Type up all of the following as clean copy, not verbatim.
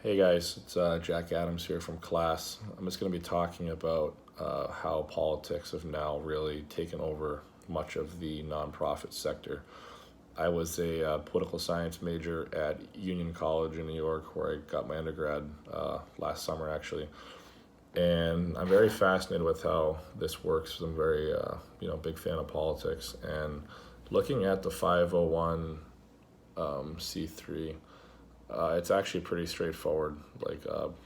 Hey guys, it's Jack Adams here from class. I'm just going to be talking about how politics have now really taken over much of the nonprofit sector. I was a political science major at Union College in New York, where I got my undergrad last summer actually, and I'm very fascinated with how this works. I'm very big fan of politics, and looking at the 501 C3. It's actually pretty straightforward.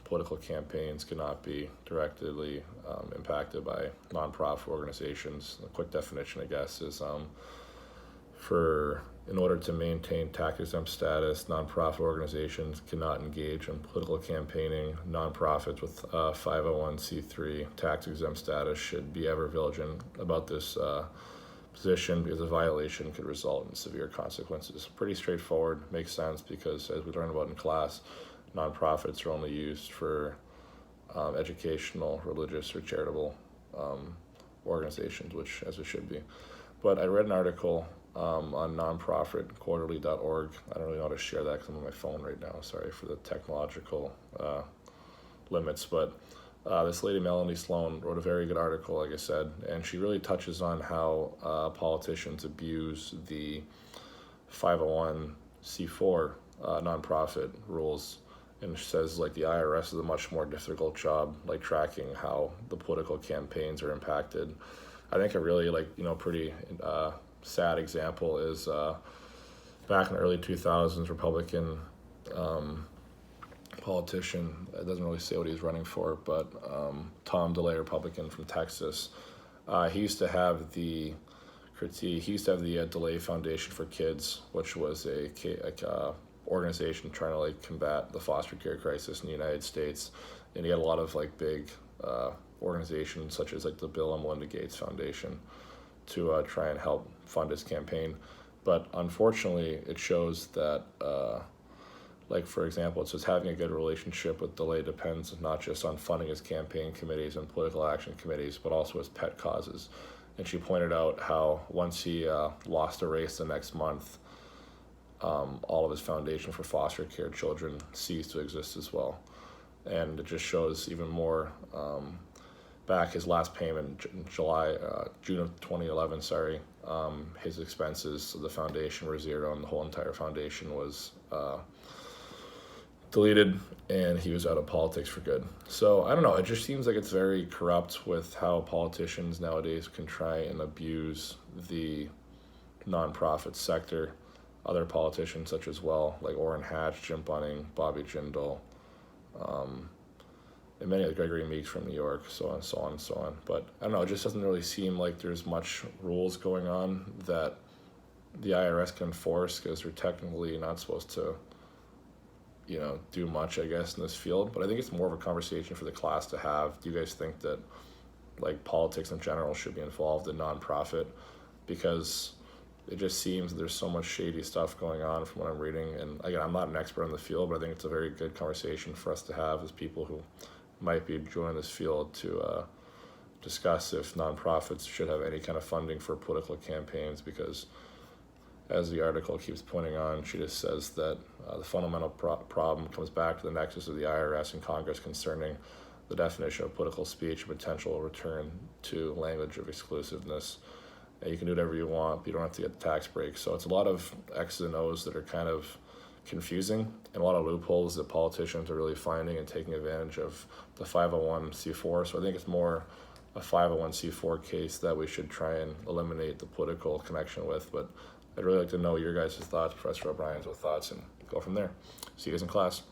Political campaigns cannot be directly impacted by nonprofit organizations. A quick definition, I guess, is for in order to maintain tax-exempt status, nonprofit organizations cannot engage in political campaigning. Nonprofits with 501c3 tax-exempt status should be ever vigilant about this position because a violation could result in severe consequences. Pretty straightforward, makes sense because as we learned about in class, nonprofits are only used for educational, religious, or charitable organizations, which as it should be. But I read an article on nonprofitquarterly.org. I don't really know how to share that because I'm on my phone right now. Sorry for the technological limits, but this lady, Melanie Sloan, wrote a very good article, like I said, and she really touches on how politicians abuse the 501c4 nonprofit rules, and she says like the IRS is a much more difficult job, like tracking how the political campaigns are impacted. I think a really pretty sad example is back in the early 2000s, Republican politician, it doesn't really say what he's running for, but Tom DeLay, Republican from Texas, he used to have the DeLay Foundation for Kids, which was a organization trying to combat the foster care crisis in the United States, and he had a lot of big organizations such as the Bill and Melinda Gates Foundation to try and help fund his campaign. But unfortunately, it shows that for example, it says having a good relationship with DeLay depends not just on funding his campaign committees and political action committees, but also his pet causes. And she pointed out how once he lost a race the next month, all of his foundation for foster care children ceased to exist as well. And it just shows even more. Back his last payment in June of 2011, his expenses of the foundation were zero, and the whole entire foundation was deleted, and he was out of politics for good. So I don't know, it just seems like it's very corrupt with how politicians nowadays can try and abuse the nonprofit sector. Other politicians such as like Orrin Hatch, Jim Bunning, Bobby Jindal, and many of the Gregory Meeks from New York, so on and so on and so on. But I don't know, it just doesn't really seem like there's much rules going on that the IRS can enforce because they're technically not supposed to do much, I guess, in this field. But I think it's more of a conversation for the class to have. Do you guys think that politics in general should be involved in nonprofit? Because it just seems that there's so much shady stuff going on from what I'm reading. And again, I'm not an expert in the field, but I think it's a very good conversation for us to have as people who might be joining this field to discuss if nonprofits should have any kind of funding for political campaigns, because as the article keeps pointing on, she just says that the fundamental problem comes back to the nexus of the IRS and Congress concerning the definition of political speech and potential return to language of exclusiveness. And you can do whatever you want, but you don't have to get the tax break. So it's a lot of X's and O's that are kind of confusing, and a lot of loopholes that politicians are really finding and taking advantage of the 501c4. So I think it's more a 501c4 case that we should try and eliminate the political connection with. But I'd really like to know your guys' thoughts, Professor O'Brien's thoughts, and go from there. See you guys in class.